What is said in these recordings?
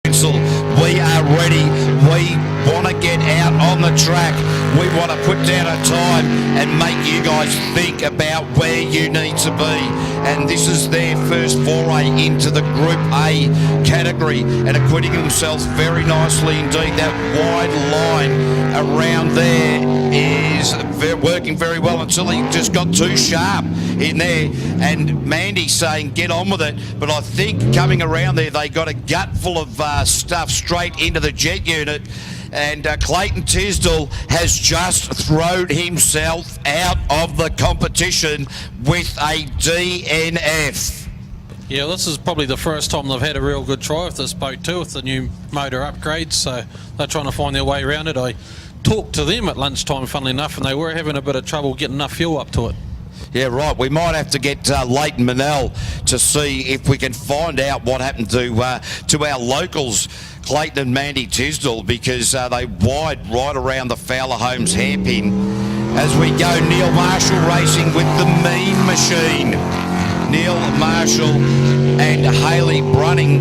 We are ready. We want to get out on the track. We want to put down a time and make you guys think about where you need to be. And this is their first foray into the Group A category and acquitting themselves very nicely indeed. That wide line around there is working very well until he just got too sharp in there. And Mandy saying get on with it, but I think coming around there they got a gut full of stuff straight into the jet unit, and Clayton Tisdall has just thrown himself out of the competition with a DNF. Yeah, this is probably the first time they've had a real good try with this boat too, with the new motor upgrades, so they're trying to find their way around it. I talked to them at lunchtime, funnily enough, and they were having a bit of trouble getting enough fuel up to it. Yeah, right. We might have to get Leighton Manel to see if we can find out what happened to our locals, Clayton and Mandy Tisdall, because they wide right around the Fowler Homes hairpin. As we go, Neil Marshall racing with the Mean Machine. Neil Marshall and Hayley Brunning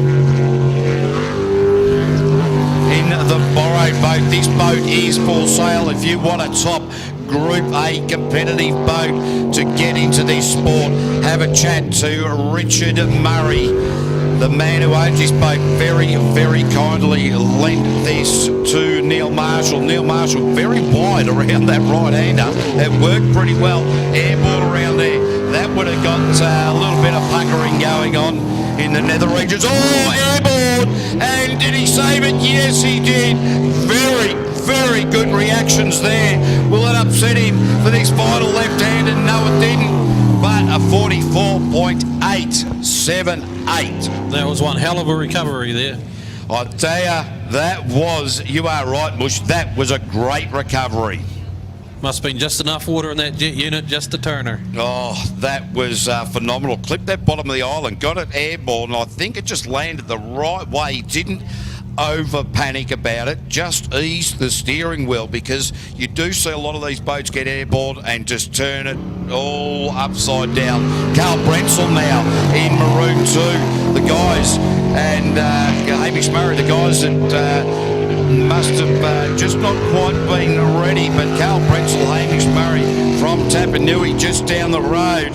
in the borrowed boat. This boat is for sale if you want a top Group A competitive boat to get into this sport. Have a chat to Richard Murray, the man who owns this boat. Very, very kindly lent this to Neil Marshall. Neil Marshall very wide around that right-hander. It worked pretty well. Airball around there. That would have got a little bit of puckering going on in the nether regions. Oh, airborne! And did he save it? Yes, he did. Very good reactions there. Will it upset him for this final left-hander? No, it didn't. But a 44.878. That was one hell of a recovery there. I tell you, that was, you are right, Mush, that was a great recovery. Must have been just enough water in that jet unit just to turn her. Oh, that was phenomenal. Clipped that bottom of the island, got it airborne, and I think it just landed the right way. Didn't over panic about it, just ease the steering wheel, because you do see a lot of these boats get airborne and just turn it all upside down. Carl Brensel now in Maroon 2, the guys, and Hamish Murray, the guys that must have just not quite been ready, but Carl Brensel, Hamish Murray from Tapanui just down the road.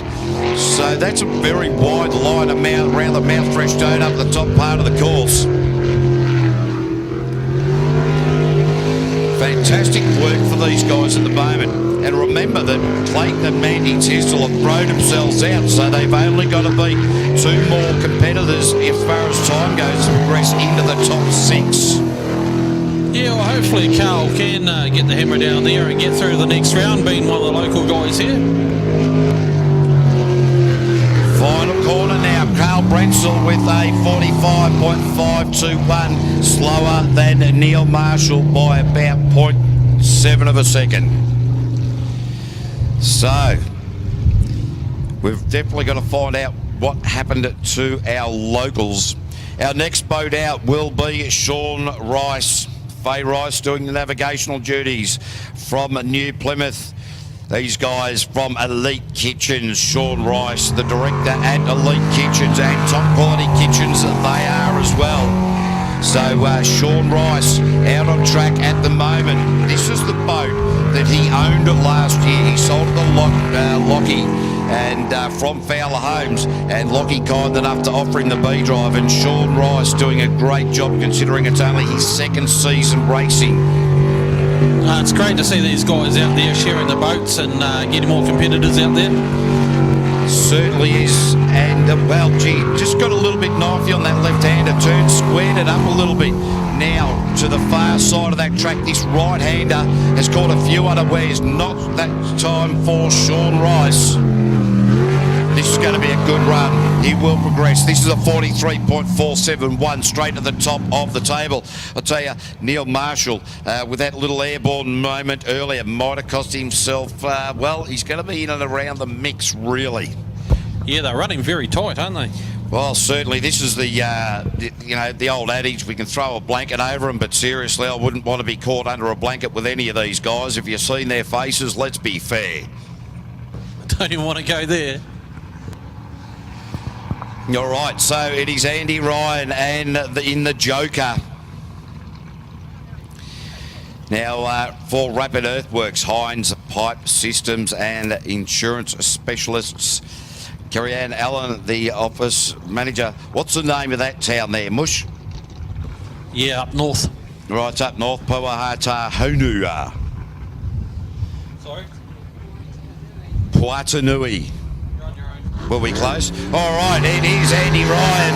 So that's a very wide line around the Mount Fresh Dome up the top part of the course. Fantastic work for these guys at the moment. And remember that Clayton and Mandy Tisdall have thrown themselves out, so they've only got to beat two more competitors as far as time goes to progress into the top 6. Yeah, well, hopefully Carl can get the hammer down there and get through the next round, being one of the local guys here. Final corner now, Carl Brensel with a 45.521, slower than Neil Marshall by about 0.7 of a second. So, we've definitely got to find out what happened to our locals. Our next boat out will be Sean Rice. Faye Rice doing the navigational duties from New Plymouth. These guys from Elite Kitchens, Sean Rice, the director at Elite Kitchens, and Top Quality Kitchens they are as well. So Sean Rice out on track at the moment. This is the boat that he owned last year. He sold it to Lockie and from Fowler Homes, and Lockie kind enough to offer him the B drive, and Sean Rice doing a great job considering it's only his second season racing. It's great to see these guys out there sharing the boats and getting more competitors out there. Certainly is, and well, gee, just got a little bit knifey on that left-hander turn, squared it up a little bit. Now to the far side of that track, this right-hander has caught a few unawares. Not that time for Sean Rice. This is going to be a good run. He will progress. This is a 43.471 straight to the top of the table. I'll tell you, Neil Marshall, with that little airborne moment earlier, might have cost himself, well, he's going to be in and around the mix, really. Yeah, they're running very tight, aren't they? Well, certainly. This is the old adage, we can throw a blanket over them, but seriously, I wouldn't want to be caught under a blanket with any of these guys. If you've seen their faces, let's be fair. I don't even want to go there. All right, so it is Andy Ryan and in the Joker. Now, for Rapid Earthworks, Hines Pipe Systems and Insurance Specialists, Kerry-Ann Allen, the office manager. What's the name of that town there, Mush? Yeah, up north. Right, it's up north, Puahata Honua. Sorry? Puatanui. You're on your own. Were we close? All right, it is Andy Ryan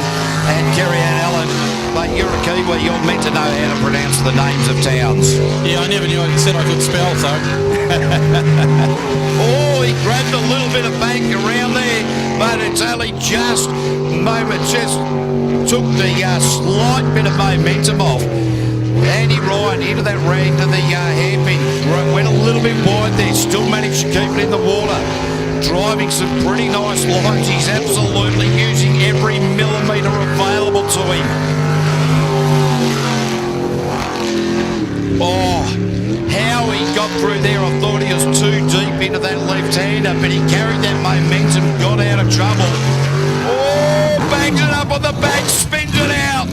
and Kerry-Ann Allen. But you're a Kiwi, you're meant to know how to pronounce the names of towns. Yeah, I never knew I said I could spell, so. Oh, he grabbed a little bit of bank around there, but it's only just took the slight bit of momentum off. Andy Ryan into that ring to the hairpin, went a little bit wide there, still managed to keep it in the water. Driving some pretty nice lines. He's absolutely using every millimetre available to him. Oh, how he got through there. I thought he was too deep into that left-hander, but he carried that momentum, got out of trouble. Oh, bangs it up on the back, spins it out.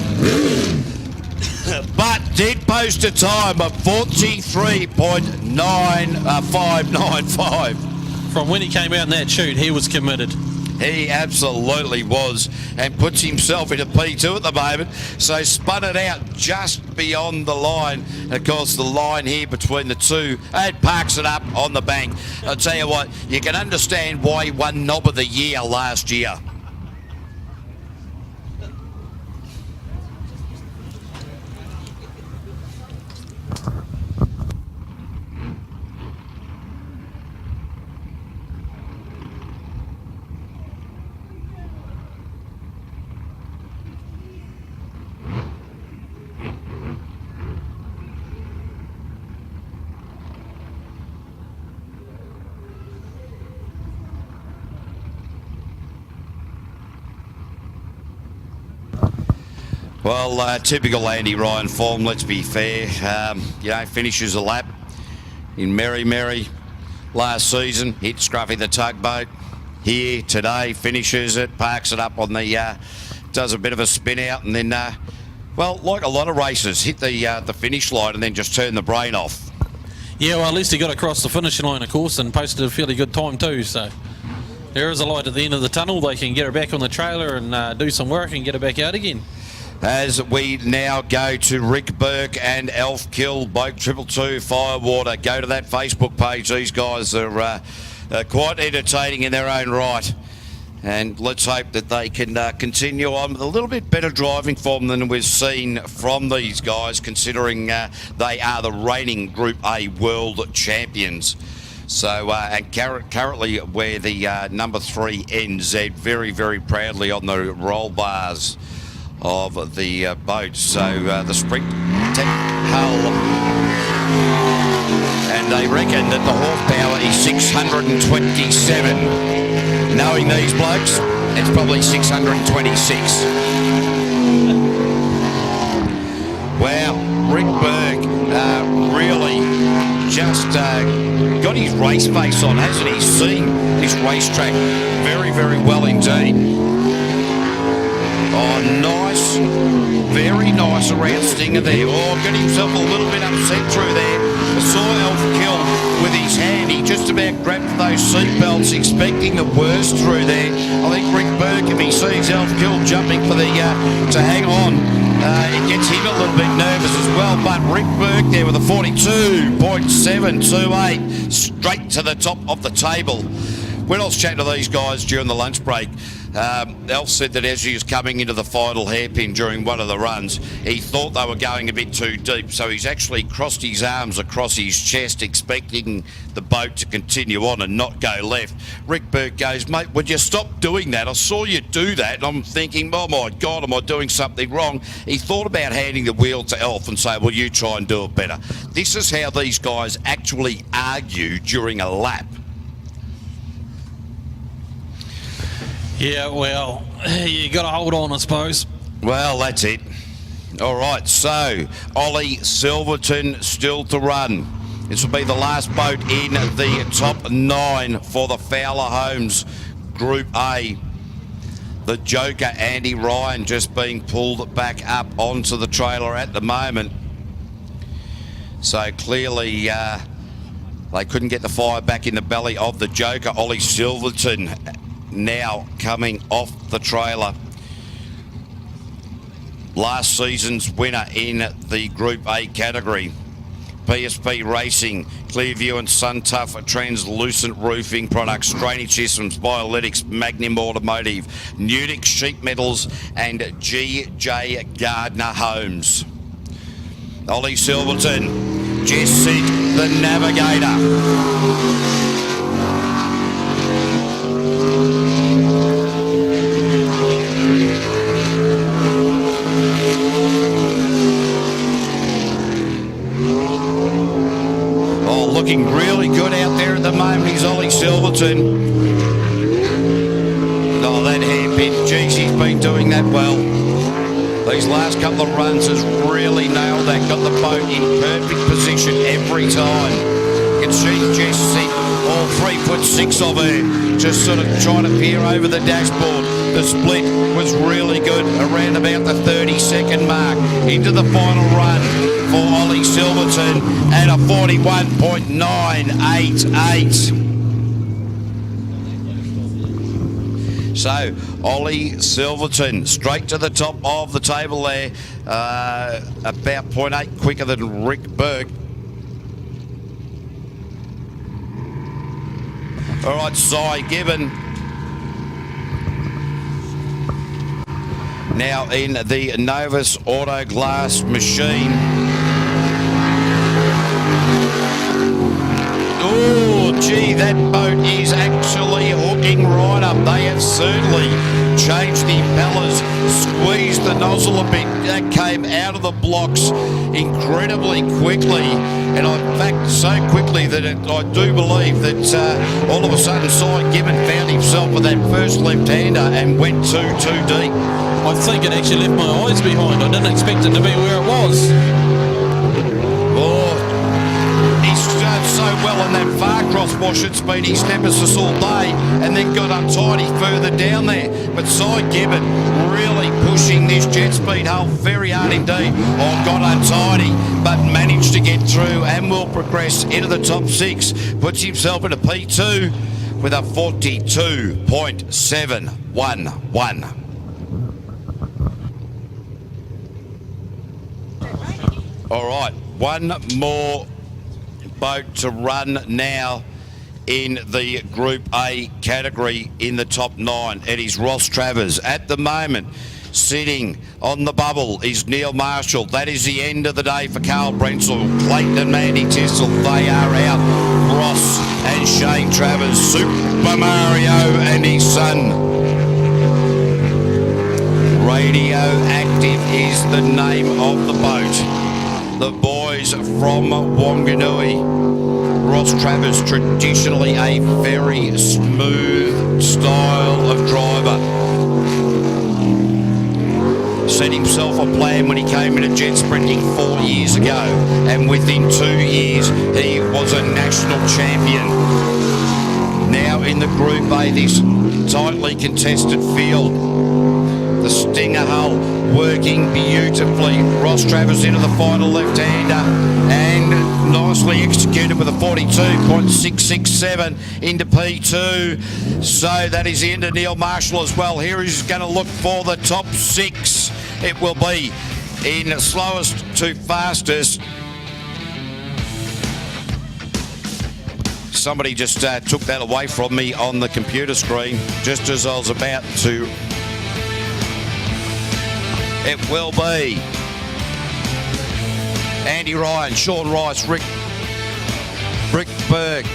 But did post a time of 43.595. From when he came out in that chute, he was committed. He absolutely was, and puts himself into P2 at the moment. So spun it out just beyond the line. Of course, the line here between the two, and parks it up on the bank. I'll tell you what, you can understand why he won Knob of the Year last year. Well, typical Andy Ryan form, let's be fair. Finishes a lap in Merry last season. Hit Scruffy the tugboat. Here today, finishes it, parks it up on the, does a bit of a spin out, and then, like a lot of races, hit the finish line and then just turn the brain off. Yeah, well, at least he got across the finishing line, of course, and posted a fairly good time too, so there is a light at the end of the tunnel. They can get her back on the trailer and do some work and get her back out again. As we now go to Rick Burke and Elf Kill, Boat 222 Firewater. Go to that Facebook page. These guys are quite entertaining in their own right. And let's hope that they can continue on with a little bit better driving form than we've seen from these guys, considering they are the reigning Group A World Champions. So, and currently we're the number 3 NZ very, very proudly on the roll bars of the boat. So the Sprint Tech hull, and they reckon that the horsepower is 627. Knowing these blokes, it's probably 626. Wow, Rick Burke really just got his race face on, hasn't he? Seen this racetrack very, very well indeed. Oh, nice. Very nice around Stinger there. Oh, got himself a little bit upset through there. I saw Elf Kill with his hand. He just about grabbed those seatbelts, expecting the worst through there. I think Rick Burke, if he sees Elf Kill jumping for the to hang on, it gets him a little bit nervous as well. But Rick Burke there with a 42.728, straight to the top of the table. When I was chatting to these guys during the lunch break, Elf said that as he was coming into the final hairpin during one of the runs, he thought they were going a bit too deep, so he's actually crossed his arms across his chest, expecting the boat to continue on and not go left. Rick Burke goes, mate, would you stop doing that? I saw you do that, and I'm thinking, oh my God, am I doing something wrong? He thought about handing the wheel to Elf and say, well, you try and do it better. This is how these guys actually argue during a lap. Yeah, well, you got to hold on, I suppose. Well, that's it. All right, so Ollie Silverton still to run. This will be the last boat in the top 9 for the Fowler Homes Group A. the Joker, Andy Ryan, just being pulled back up onto the trailer at the moment. So clearly they couldn't get the fire back in the belly of the Joker. Ollie Silverton now coming off the trailer. Last season's winner in the Group A category. PSP Racing, Clearview and SunTough translucent roofing products, drainage systems, Biolytics, Magnum Automotive, Nudix Sheet Metals and GJ Gardner Homes. Ollie Silverton, Jesse the Navigator. Looking really good out there at the moment. He's Ollie Silverton. Oh, that hairpin. Geez, he's been doing that well. These last couple of runs has really nailed that. Got the boat in perfect position every time. You can see Jesse, all 3'6" of her, just sort of trying to peer over the dashboard. The split was really good, around about the 30-second mark. Into the final run for Ollie Silverton at a 41.988. So Ollie Silverton straight to the top of the table there, about 0.8 quicker than Rick Burke. All right, Cy Gibbon now in the Novus Auto Glass machine. Oh, gee, that boat is actually hooking right up. They have certainly changed the impellers, squeezed the nozzle a bit. That came out of the blocks incredibly quickly. And in fact, so quickly that I do believe that all of a sudden Cy Gibbon found himself with that first left-hander and went too deep. I think it actually left my eyes behind. I didn't expect it to be where it was. Oh, he's done so well on that far cross wash at speed. He's nemesis all day and then got untidy further down there. But Cy Gibbon really pushing this jet speed hull very hard indeed. Oh, got untidy, but managed to get through and will progress into the top 6. Puts himself in a P2 with a 42.711. All right, one more boat to run now in the Group A category in the top 9. It is Ross Travers. At the moment, sitting on the bubble is Neil Marshall. That is the end of the day for Carl Brensel. Clayton and Mandy Tissell, they are out. Ross and Shane Travers, Super Mario and his son. Radioactive is the name of the boat. The boys from Wanganui. Ross Travers, traditionally a very smooth style of driver. Set himself a plan when he came into jet sprinting 4 years ago, and within 2 years he was a national champion. Now in the Group A, this tightly contested field. The Stinger hull working beautifully. Ross Travers into the final left-hander and nicely executed with a 42.667 into P2. So that is the end of Neil Marshall as well. Here he's going to look for the top 6. It will be in slowest to fastest. Somebody just took that away from me on the computer screen just as I was about to. It will be Andy Ryan, Sean Rice, Rick Berg,